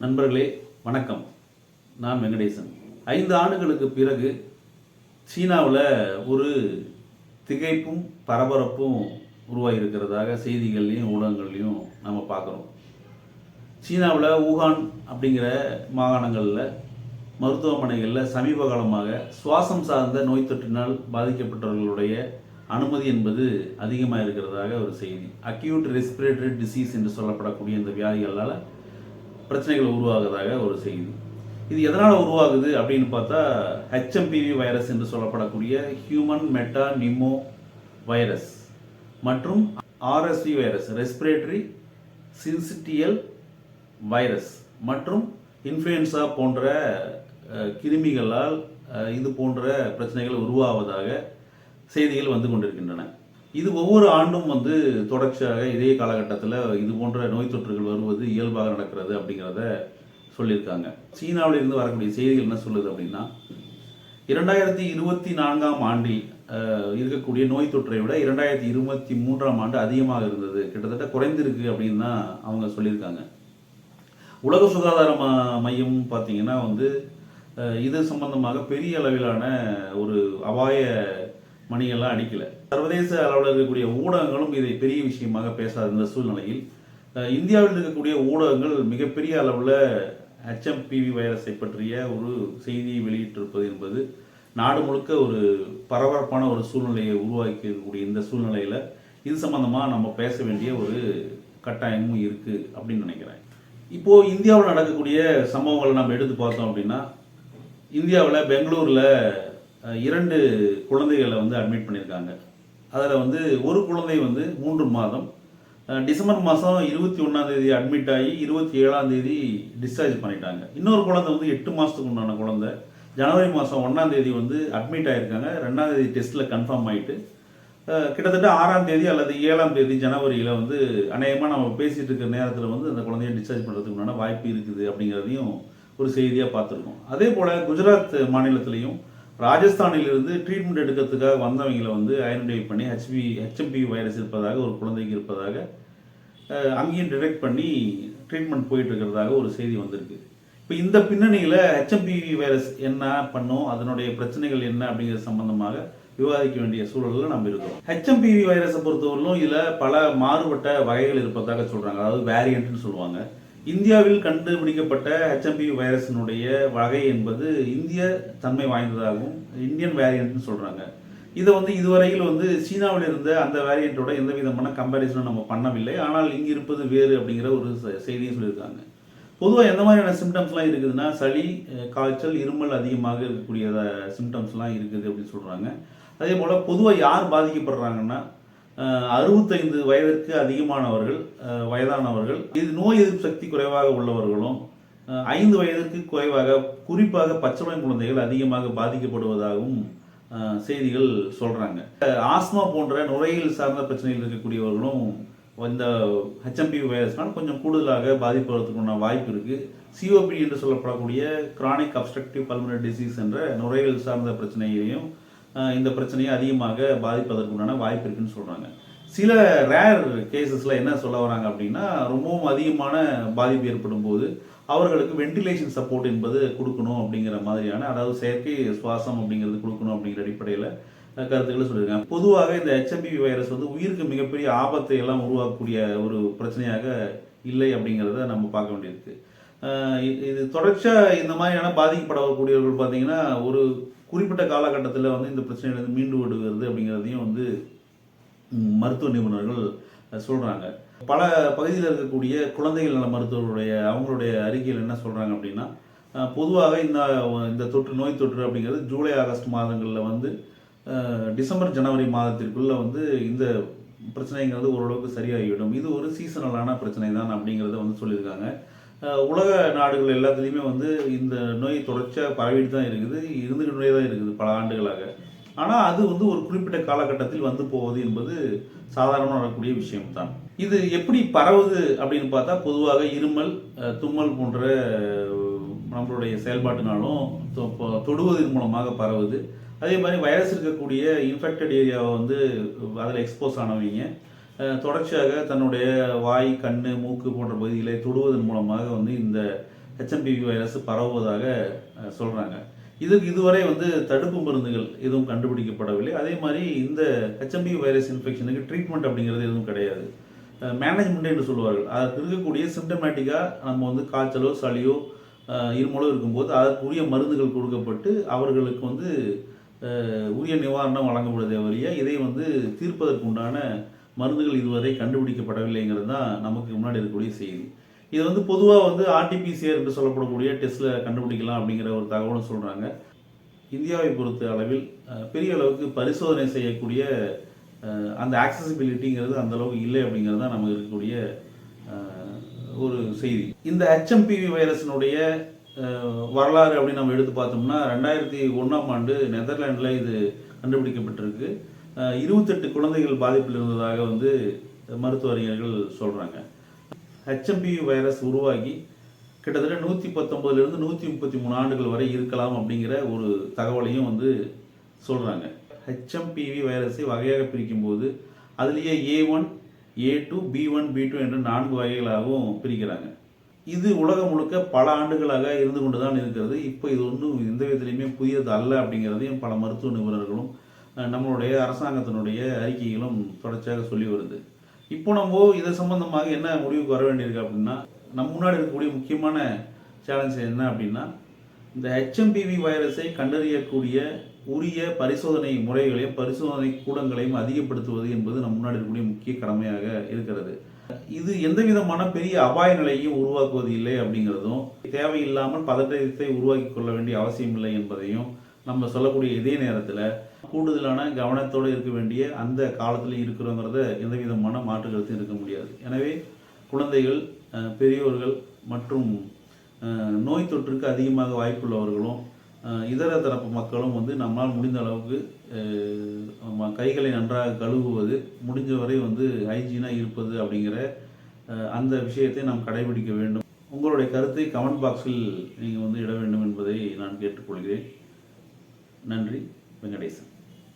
நண்பர்களே வணக்கம். நான் வெங்கடேசன். 5 ஆண்டுகளுக்கு பிறகு சீனாவில் ஒரு திகைப்பும் பரபரப்பும் உருவாகியிருக்கிறதாக செய்திகள்லையும் ஊடகங்கள்லையும் நம்ம பார்க்குறோம். சீனாவில் ஊகான் அப்படிங்கிற மாகாணங்களில் மருத்துவமனைகளில் சமீப காலமாக சுவாசம் சார்ந்த நோய் தொற்றினால் பாதிக்கப்பட்டவர்களுடைய அனுமதி என்பது அதிகமாக இருக்கிறதாக ஒரு செய்தி. அக்யூட் ரெஸ்பிரேட்டரி டிசீஸ் என்று சொல்லப்படக்கூடிய இந்த வியாதிகளால் பிரச்சனைகள் உருவாகுறதாக ஒரு செய்தி. இது எதனால் உருவாகுது அப்படின்னு பார்த்தா HMPV வைரஸ் என்று சொல்லப்படக்கூடிய ஹியூமன் மெட்டா நிமோ வைரஸ் மற்றும் RSV வைரஸ் ரெஸ்பிரேட்டரி சின்சிட்டியல் வைரஸ் மற்றும் இன்ஃப்ளூயன்சா போன்ற கிருமிகளால் இது போன்ற பிரச்சனைகள் உருவாவதாக செய்திகள் வந்து கொண்டிருக்கின்றன. இது ஒவ்வொரு ஆண்டும் தொடர்ச்சியாக இதே காலகட்டத்தில் இது போன்ற நோய் தொற்றுகள் வருவது இயல்பாக நடக்கிறது அப்படிங்கிறத சொல்லியிருக்காங்க. சீனாவில் இருந்து வரக்கூடிய செய்திகள் என்ன சொல்லுது அப்படின்னா 2024ஆம் ஆண்டில் இருக்கக்கூடிய நோய் தொற்றை விட 2023ஆம் ஆண்டு அதிகமாக இருந்தது, கிட்டத்தட்ட குறைந்திருக்கு அப்படின்னு தான் அவங்க சொல்லியிருக்காங்க. உலக சுகாதார மையம் பார்த்தீங்கன்னா இது சம்பந்தமாக பெரிய அளவிலான ஒரு அபாய மணியெல்லாம் அடிக்கல. சர்வதேச அளவில் இருக்கக்கூடிய ஊடகங்களும் இதை பெரிய விஷயமாக பேசாத இந்த சூழ்நிலையில் இந்தியாவில் இருக்கக்கூடிய ஊடகங்கள் மிகப்பெரிய அளவில் HMPV வைரஸை பற்றிய ஒரு செய்தியை வெளியிட்டிருப்பது என்பது நாடு முழுக்க ஒரு பரபரப்பான ஒரு சூழ்நிலையை உருவாக்கக்கூடிய இந்த சூழ்நிலையில் இது சம்பந்தமாக நம்ம பேச வேண்டிய ஒரு கட்டாயமும் இருக்குது அப்படின்னு நினைக்கிறேன். இப்போது இந்தியாவில் நடக்கக்கூடிய சம்பவங்களை நம்ம எடுத்து பார்த்தோம் அப்படின்னா இந்தியாவில் பெங்களூரில் 2 குழந்தைகளை அட்மிட் பண்ணியிருக்காங்க. அதில் ஒரு குழந்தை 3 மாதம் டிசம்பர் மாதம் 21ஆம் தேதி அட்மிட் ஆகி 27ஆம் தேதி டிஸ்சார்ஜ் பண்ணிட்டாங்க. இன்னொரு குழந்தை 8 மாதத்துக்கு உண்டான குழந்தை ஜனவரி மாதம் 1ஆம் தேதி அட்மிட் ஆகியிருக்காங்க. 2ஆம் தேதி டெஸ்ட்டில் கன்ஃபார்ம் ஆகிட்டு கிட்டத்தட்ட 6ஆம் தேதி அல்லது 7ஆம் தேதி ஜனவரியில் அநேகமாக நம்ம பேசிகிட்டு இருக்கிற நேரத்தில் அந்த குழந்தைய டிஸ்சார்ஜ் பண்ணுறதுக்கு உண்டான வாய்ப்பு இருக்குது அப்படிங்கிறதையும் ஒரு செய்தியாக பார்த்துருக்கோம். அதே போல் குஜராத் மாநிலத்திலையும் ராஜஸ்தானிலிருந்து ட்ரீட்மெண்ட் எடுக்கிறதுக்காக வந்தவங்களை ஐடென்டிஃபை பண்ணி HMPV வைரஸ் இருப்பதாக ஒரு குழந்தைக்கு இருப்பதாக அங்கேயும் டிடெக்ட் பண்ணி ட்ரீட்மெண்ட் போயிட்டு இருக்கிறதாக ஒரு செய்தி வந்திருக்கு. இப்போ இந்த பின்னணியில் HMPV வைரஸ் என்ன பண்ணும், அதனுடைய பிரச்சனைகள் என்ன அப்படிங்கிற சம்பந்தமாக விவாதிக்க வேண்டிய சூழலில் நம்ம இருக்கிறோம். HMPV வைரஸை பொறுத்தவரையிலும் இதில் பல மாறுபட்ட வகைகள் இருப்பதாக சொல்கிறாங்க, அதாவது வேரியண்ட்னு சொல்லுவாங்க. இந்தியாவில் கண்டுபிடிக்கப்பட்ட HMPV வைரஸினுடைய வகை என்பது இந்திய தன்மை வாய்ந்ததாகவும் இந்தியன் வேரியண்ட்னு சொல்கிறாங்க. இதை இதுவரையில் சீனாவில் இருந்த அந்த வேரியண்ட்டோட எந்த விதமான கம்பேரிசனும் நம்ம பண்ணவில்லை, ஆனால் இங்கே இருப்பது வேறு அப்படிங்கிற ஒரு செய்தியும் சொல்லியிருக்காங்க. பொதுவாக எந்த மாதிரியான சிம்டம்ஸ்லாம் இருக்குதுன்னா சளி, காய்ச்சல், இருமல் அதிகமாக இருக்கக்கூடிய சிம்டம்ஸ்லாம் இருக்குது அப்படின்னு சொல்கிறாங்க. அதே போல் பொதுவாக யார் பாதிக்கப்படுறாங்கன்னா 65 வயதிற்கு அதிகமானவர்கள், வயதானவர்கள், இது நோய் எதிர்ப்பு சக்தி குறைவாக உள்ளவர்களும் 5 வயதிற்கு குறைவாக, குறிப்பாக பச்சை குழந்தைகள் அதிகமாக பாதிக்கப்படுவதாகவும் செய்திகள் சொல்கிறாங்க. ஆஸ்மா போன்ற நுரையீரல் சார்ந்த பிரச்சனைகள் இருக்கக்கூடியவர்களும் இந்த HMPV வைரஸ்னால் கொஞ்சம் கூடுதலாக பாதிப்பதற்குண்டான வாய்ப்பு இருக்குது. COPD என்று சொல்லப்படக்கூடிய கிரானிக் அப்ஸ்ட்ரக்டிவ் பல்மனரி டிசீஸ் என்ற நுரையீரல் சார்ந்த பிரச்சனையையும் இந்த பிரச்சனையை அதிகமாக பாதிப்பதற்குண்டான வாய்ப்பு இருக்குன்னு சொல்கிறாங்க. சில ரேர் கேசஸில் என்ன சொல்ல வராங்க அப்படின்னா ரொம்பவும் அதிகமான பாதிப்பு ஏற்படும் போது அவர்களுக்கு வென்டிலேஷன் சப்போர்ட் என்பது கொடுக்கணும் அப்படிங்கிற மாதிரியான, அதாவது செயற்கை சுவாசம் அப்படிங்கிறது கொடுக்கணும் அப்படிங்கிற அடிப்படையில் கருத்துக்களை சொல்லியிருக்காங்க. பொதுவாக இந்த HMPV வைரஸ் உயிருக்கு மிகப்பெரிய ஆபத்தை எல்லாம் உருவாக்கக்கூடிய ஒரு பிரச்சனையாக இல்லை அப்படிங்கிறத நம்ம பார்க்க வேண்டியிருக்கு. இது தொடர்ச்சியாக இந்த மாதிரியான பாதிக்கப்படக்கூடியவர்கள் பார்த்தீங்கன்னா ஒரு குறிப்பிட்ட காலகட்டத்தில் இந்த பிரச்சனையிலிருந்து மீண்டு விடுகிறது அப்படிங்கிறதையும் மருத்துவ நிபுணர்கள் சொல்கிறாங்க. பல பகுதியில் இருக்கக்கூடிய குழந்தைகள் நல மருத்துவர்களுடைய அவங்களுடைய அறிக்கையில் என்ன சொல்கிறாங்க அப்படின்னா பொதுவாக இந்த தொற்று நோய் தொற்று அப்படிங்கிறது ஜூலை ஆகஸ்ட் மாதங்களில் டிசம்பர் ஜனவரி மாதத்திற்குள்ளே இந்த பிரச்சனைங்கிறது ஓரளவுக்கு சரியாகிவிடும். இது ஒரு சீசனலான பிரச்சனை தான் அப்படிங்கிறத சொல்லியிருக்காங்க. உலக நாடுகள் எல்லாத்துலேயுமே இந்த நோய் தொடர்ச்சியாக பரவிட்டு தான் இருக்குது, இருந்துகிட்டே தான் இருக்குது பல ஆண்டுகளாக. ஆனால் அது ஒரு குறிப்பிட்ட காலகட்டத்தில் போவது என்பது சாதாரணமாக நடக்கக்கூடிய விஷயம்தான். இது எப்படி பரவுது அப்படின்னு பார்த்தா பொதுவாக இருமல், தும்மல் போன்ற நம்மளுடைய செயல்பாட்டினாலும் தொடுவதன் மூலமாக பரவுது. அதே மாதிரி வைரஸ் இருக்கக்கூடிய இன்ஃபெக்டட் ஏரியாவை அதில் எக்ஸ்போஸ் ஆனவங்க தொடர்ச்சியாக தன்னுடைய வாய், கண், மூக்கு போன்ற பகுதிகளை தொடுவதன் மூலமாக இந்த ஹெச்எம்பிவி வைரஸ் பரவுவதாக சொல்கிறாங்க. இதுவரை வந்து தடுப்பு மருந்துகள் எதுவும் கண்டுபிடிக்கப்படவில்லை. அதே மாதிரி இந்த ஹெச்எம்பிவி வைரஸ் இன்ஃபெக்ஷனுக்கு ட்ரீட்மெண்ட் அப்படிங்கிறது எதுவும் கிடையாது. மேனேஜ்மெண்ட் என்று சொல்லுவார்கள். அதற்கு இருக்கக்கூடிய சிம்டமேட்டிக்காக நம்ம வந்து காய்ச்சலோ சளியோ இருமலோ இருக்கும்போது அதற்குரிய மருந்துகள் கொடுக்கப்பட்டு அவர்களுக்கு வந்து உரிய நிவாரணம் வழங்கப்படுவதே வழிய இதை வந்து தீர்ப்பதற்கு உண்டான மருந்துகள் இதுவரை கண்டுபிடிக்கப்படவில்லைங்கிறது தான் நமக்கு முன்னாடி இருக்கக்கூடிய செய்தி. இது வந்து பொதுவாக வந்து ஆர்டிபிசிஆர் என்று சொல்லப்படக்கூடிய டெஸ்ட்டில் கண்டுபிடிக்கலாம் அப்படிங்கிற ஒரு தகவலும் சொல்கிறாங்க. இந்தியாவை பொறுத்த அளவில் பெரிய அளவுக்கு பரிசோதனை செய்யக்கூடிய அந்த ஆக்சசிபிலிட்டிங்கிறது அந்த அளவுக்கு இல்லை அப்படிங்கிறது தான் நமக்கு இருக்கக்கூடிய ஒரு செய்தி. இந்த ஹெச்எம்பிவி வைரஸினுடைய வரலாறு அப்படின்னு நம்ம எடுத்து பார்த்தோம்னா 2001ஆம் ஆண்டு நெதர்லாண்டில் இது கண்டுபிடிக்கப்பட்டிருக்கு. 28 குழந்தைகள் பாதிப்பில் இருந்ததாக வந்து மருத்துவ அறிஞர்கள் சொல்கிறாங்க. ஹெச்எம்பிவி வைரஸ் உருவாகி கிட்டத்தட்ட 119லிருந்து 133 ஆண்டுகள் வரை இருக்கலாம் அப்படிங்கிற ஒரு தகவலையும் வந்து சொல்கிறாங்க. ஹெச்எம்பிவி வைரஸை வகையாக பிரிக்கும்போது அதுலேயே A1, A2, B1, B2 என்று 4 வகைகளாகவும் பிரிக்கிறாங்க. இது உலகம் முழுக்க பல ஆண்டுகளாக இருந்து கொண்டு தான் இருக்கிறது. இப்போ இது ஒன்றும் எந்த விதத்துலையுமே புதியது அல்ல அப்படிங்கிறதையும் பல மருத்துவ நிபுணர்களும் நம்மளுடைய அரசாங்கத்தினுடைய அறிக்கைகளும் தொடர்ச்சியாக சொல்லி வருது. இப்போ நம்ம இது சம்பந்தமாக என்ன முடிவுக்கு வர வேண்டியிருக்கு அப்படின்னா, நம்ம முன்னாடி இருக்கக்கூடிய முக்கியமான சேலஞ்ச் என்ன அப்படின்னா, இந்த ஹெச்எம்பிவி வைரஸை கண்டறியக்கூடிய உரிய பரிசோதனை முறைகளையும் பரிசோதனை கூடங்களையும் அதிகப்படுத்துவது என்பது நம் முன்னாடி இருக்கக்கூடிய முக்கிய கடமையாக இருக்கிறது. இது எந்த விதமான பெரிய அபாய நிலையையும் உருவாக்குவது இல்லை அப்படிங்கிறதும், தேவையில்லாமல் பதற்றத்தை உருவாக்கி கொள்ள வேண்டிய அவசியம் இல்லை என்பதையும் நம்ம சொல்லக்கூடிய இதே நேரத்தில் கூடுதலான கவனத்தோடு இருக்க வேண்டிய அந்த காலத்தில் இருக்கிறோங்கிறத எந்த விதமான மாற்று கருத்தும் இருக்க முடியாது. எனவே குழந்தைகள், பெரியோர்கள் மற்றும் நோய் தொற்றுக்கு அதிகமாக வாய்ப்புள்ளவர்களும் இதர தரப்பு மக்களும் வந்து நம்மால் முடிந்த அளவுக்கு கைகளை நன்றாக கழுவுவது, முடிஞ்ச வரை வந்து ஹைஜீனாக இருப்பது அப்படிங்கிற அந்த விஷயத்தை நாம் கடைபிடிக்க வேண்டும். உங்களுடைய கருத்தை கமெண்ட் பாக்ஸில் நீங்கள் வந்து இட வேண்டும் என்பதை நான் கேட்டுக்கொள்கிறேன். நன்றி. வெங்கடேசன்.